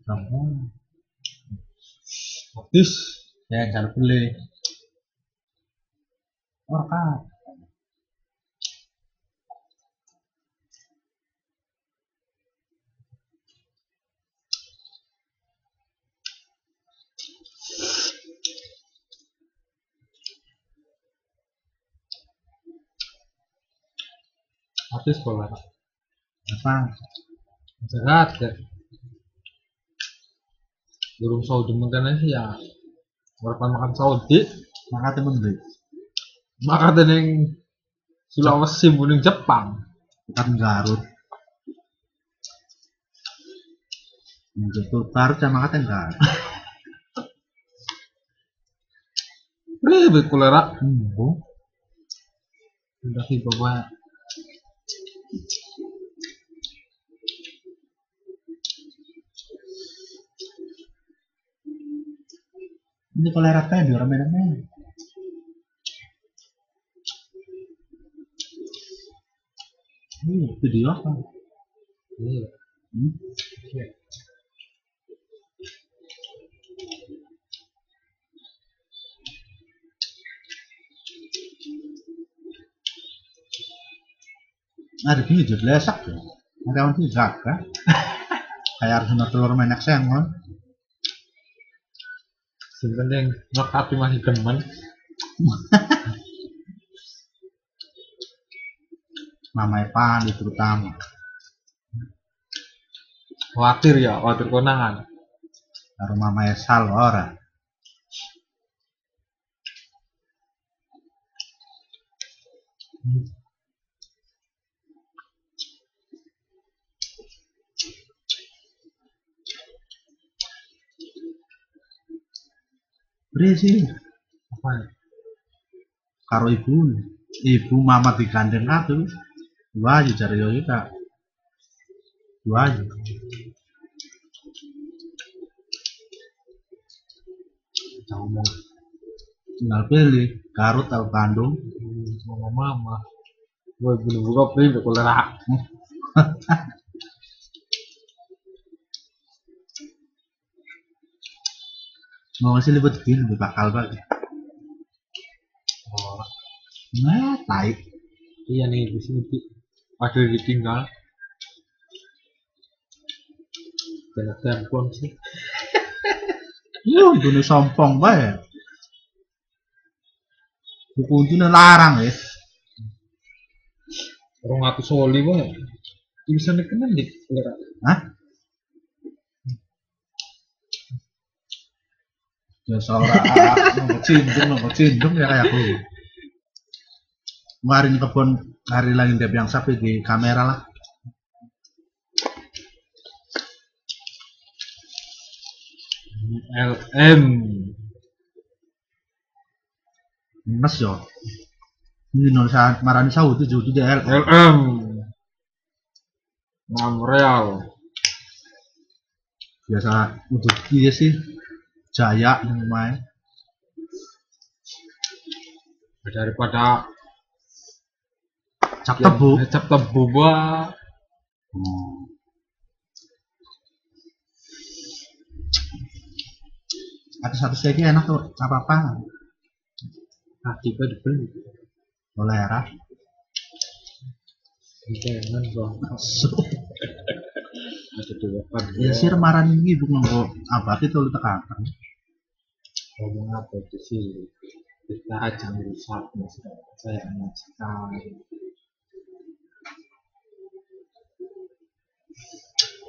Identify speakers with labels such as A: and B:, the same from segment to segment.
A: Kamu habis ya jangan beli orang
B: Habis sekolah.
A: apa
B: Sehat ya. Burung Saudi makannya sih ya. Berapa makan Saudi?
A: maka temen beli
B: Makan yang Sulawesi buning Jepang.
A: bukan Garut itu baru sama kata enggak
B: Ribet kulera.
A: bu
B: Udah sih bapak.
A: ini kolera apa di orang Medan video apa
B: Iya.
A: hmm? Ada ini jadi lesak ya ada orang tuh jaga kayak harus telur menek sengon
B: Sebenarnya yang tapi masih demen.
A: Mama Evan terutama
B: Khawatir ya, khawatir konangan.
A: karo Mama Esal ora berisi
B: Apa ya?
A: karo ibu mama digandeng aku dua aja cari yo kita dua aja
B: Kita ngomong
A: tinggal pilih Garut atau Bandung
B: sama mama. Gue belum buka pribadi kulera.
A: mau ngasih libet gini lebih bakal banget
B: Oh,
A: nah tai
B: iya nih di sini ada ditinggal. Kayak telepon sih.
A: bunuh sompong bae buku itu larang ya
B: Orang aku soli banget. Bisa dikenal di kulera.
A: hah ya seorang nunggu cindung ya kayak aku kemarin kebun hari lagi dia yang sapi di kamera lah
B: LM.
A: Mas yo ini nulisan marani sawu itu juga DL
B: LM. 6 real.
A: biasa untuk dia sih Jaya main
B: Daripada
A: cap tebu
B: cap tebu bah.
A: satu lagi enak tuh apa
B: Tiba dibeli.
A: kolera
B: Jangan bang. Ada dua kan.
A: ya sih marani ini bukan kok apa itu lu tekan
B: Ngomong apa di sini? Kita jangan rusak masalah saya anak sekali.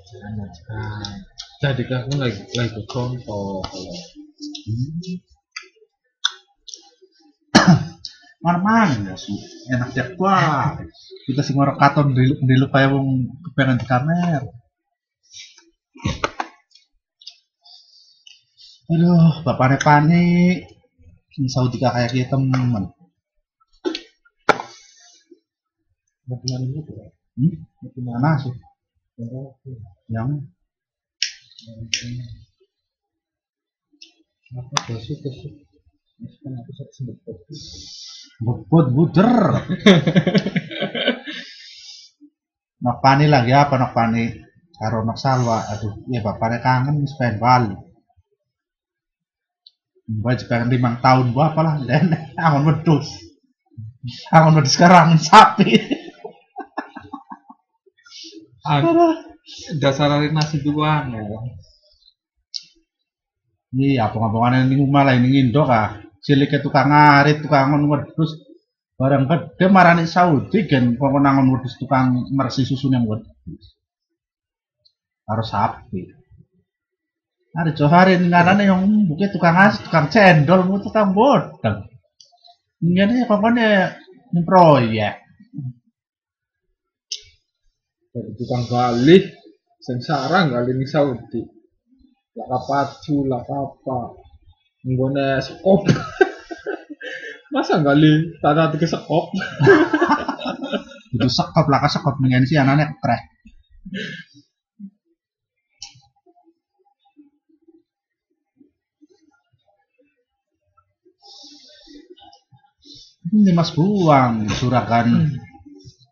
B: Jangan sekali. Jadi kamu lagi contoh kalau
A: mana ya sih enak ya wah kita sih ngorok katon di lupa yang kepengen di kamera aduh bapaknya panik Saudi kayak kita temen
B: mau punya ini tuh.
A: mau punya mana sih yang
B: Apa besok kan aku sebut
A: bobot buder nok pani lagi apa nok pani karo anak salwa, aduh ya bapaknya kangen wis pengen balik. Mbak pengen 5 tahun gua apalah dan angon wedhus. Angon wedhus sekarang sapi.
B: Dasar nasi doang ya.
A: Iya, abang-abangan ning omah lah ning Indo kah. Cilike tukang ngarit, tukang angon wedhus. Barang gede marani Saudi gen kok nangon wedhus tukang mersi susu nang wedhus. Karo sapi. Ada Johari ngarane yang mungkin tukang as, tukang cendol, tukang bodang. Ini pokoknya ini proyek.
B: Dari tukang gali, sengsara gali ning Saudi. Lah apa lah apa. Nggone sekop. Masa gali tanah ke sekop?
A: Itu sekop lah sekop dengan si anaknya krek. Ini Mas Buang, surakan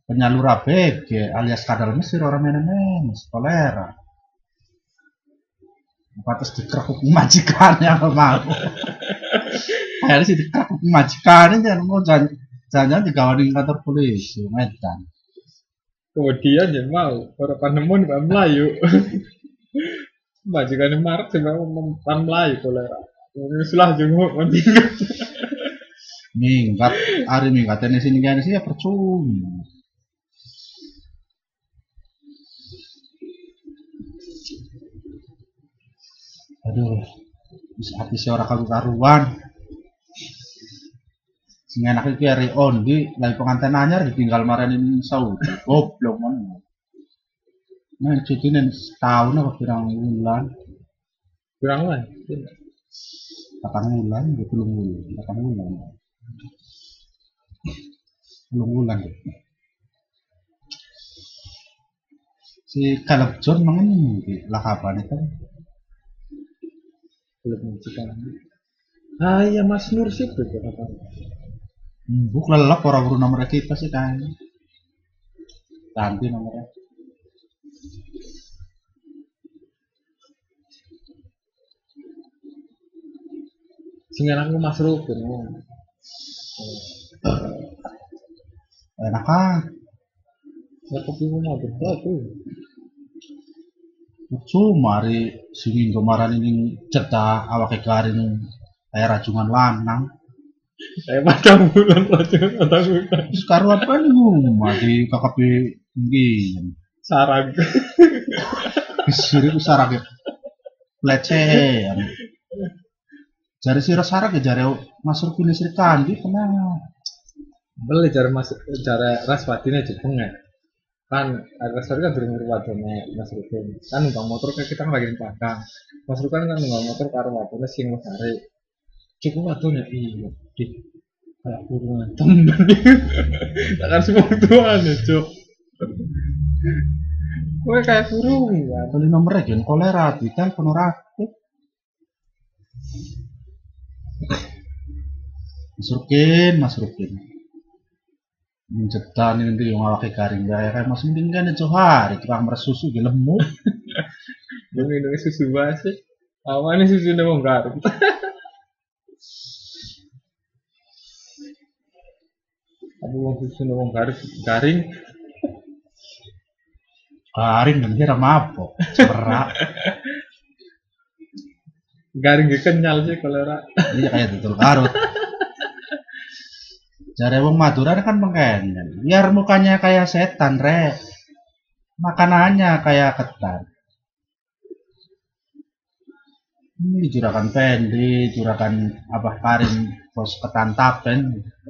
A: penyalur ABG alias kadal Mesir orang menemen, kolera. Pantas dikerekuk majikannya apa mau. Akhirnya sih dikerekuk majikannya jangan mau jangan digawani kantor polisi, Medan.
B: Kemudian ya mau orang panemon di Melayu. Majikan marak sih mau Melayu kolera. Ini sulah jenguk mentinggal.
A: Minggat, hari minggat ini sini kan sih ya percuma. Aduh, bisa hati si orang karuan. Sing enak iki Ari Ondi lagi pengantin anyar ditinggal maranin Saudi. Goblok mana. Nah, cutine setahun apa pirang bulan?
B: Kurang lah.
A: 8 bulan, 20 bulan, 8 bulan. 10 bulan. Si Caleb John mangan lah kapan itu?
B: Belum majikan. Ah iya Mas Nur sih tuh apa?
A: Buk lelap orang baru nomor kita sih kan. Ganti nomornya.
B: Sing anakku Mas Rukun.
A: Enak kan?
B: Ya kopi mau betul tuh.
A: Cuma hari sini kemarin ini cetak awak garing kayak rajungan lanang.
B: Saya macam bulan macam bulan.
A: Sekarang apa nih rumah di KKP mungkin
B: Sarang.
A: Siri ku sarang ya pelecehan. Jari sira sarang ya jari masuk pilih Sri Kandi pernah.
B: Beli cara masuk cara Raswadine Jepang ya. Kan Raswadine kan durung wadone Mas Rukun. Kan numpak motor kayak kita lagi di Padang. Mas Rukun kan numpak motor karo wadone sing ngare. Cukup wadone iya. Kayak kurungan temen. Takkan semua tuan ya, Cuk. Gue kayak kurung kan.
A: Kali nomornya gen kolera di telepon ora aktif. Mas Rukin. Mencetan ini yang awake garing kayak Mas mending kan Johari tukang mersusu di lemu.
B: Belum minum susu basi. Awan susu udah mau garing. Aku mau susu udah mau garing.
A: Garing dan kira mabok. Cerak.
B: Garing gak kenyal sih kolera.
A: Iya kayak tutul karut. Jare wong Madura kan pengen. Biar mukanya kayak setan, Re. Makanannya kayak ketan. Ini juragan pendi, juragan apa karim, terus ketan tape,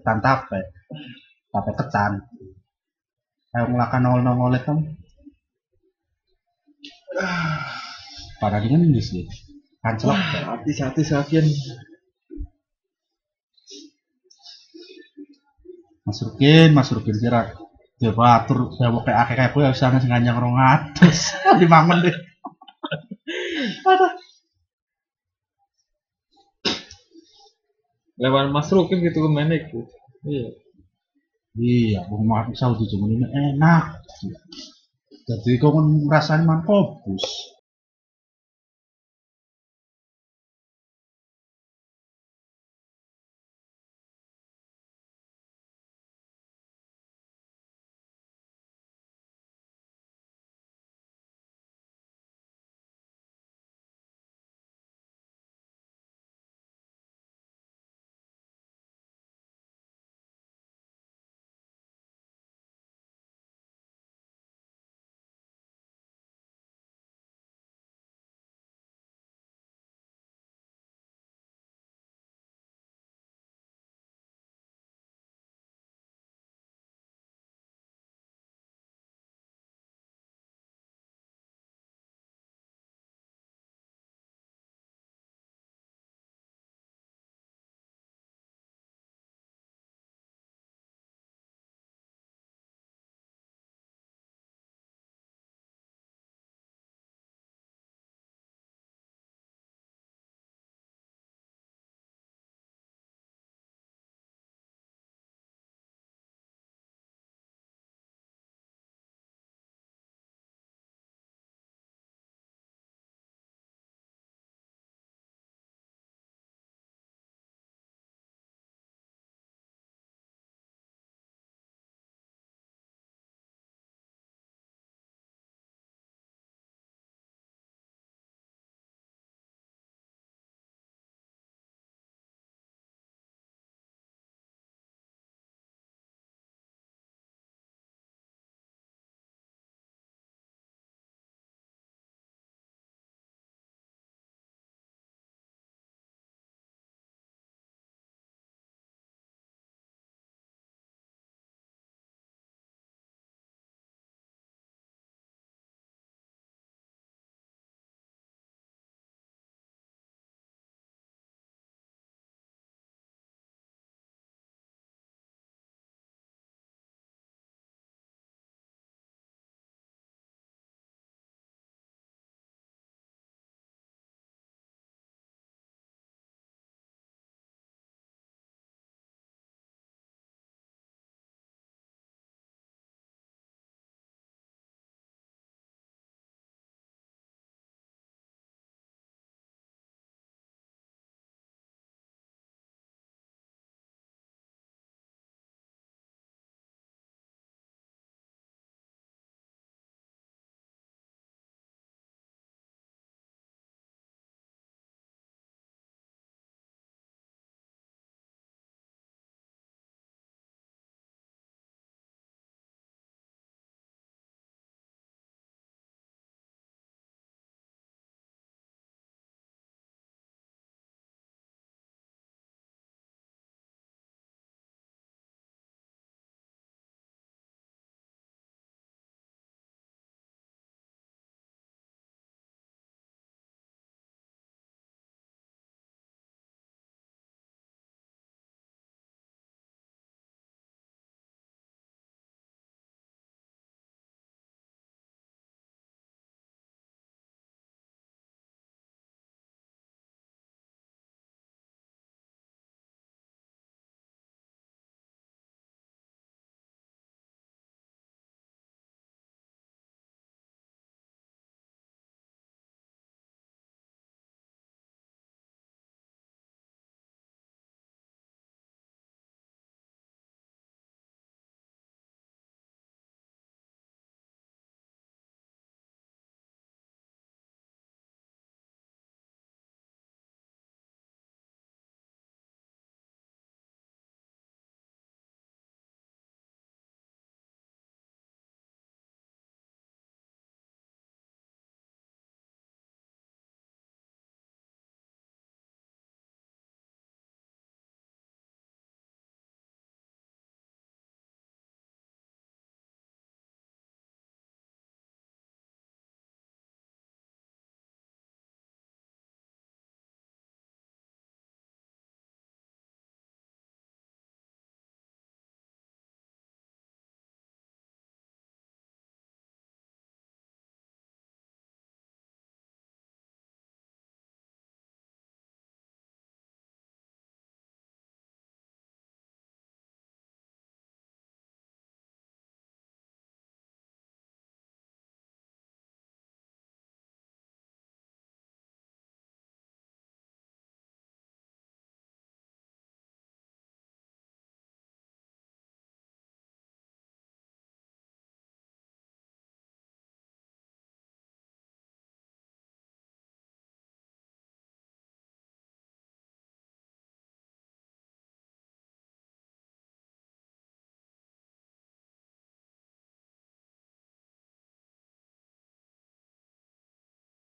A: tape ketan. Kayak ngelakan nongol kan. Pada dingin di sini. Kanclok.
B: Hati-hati sakian.
A: Mas Rukin kira dia batur saya mau kayak kayak gue bisa ngasih nganyang 200 di mangan deh.
B: Lewat Mas Rukin gitu kemana itu. Iya.
A: Iya, mau makan Saudi cuma ini enak. Jadi kok ngrasani man kobus.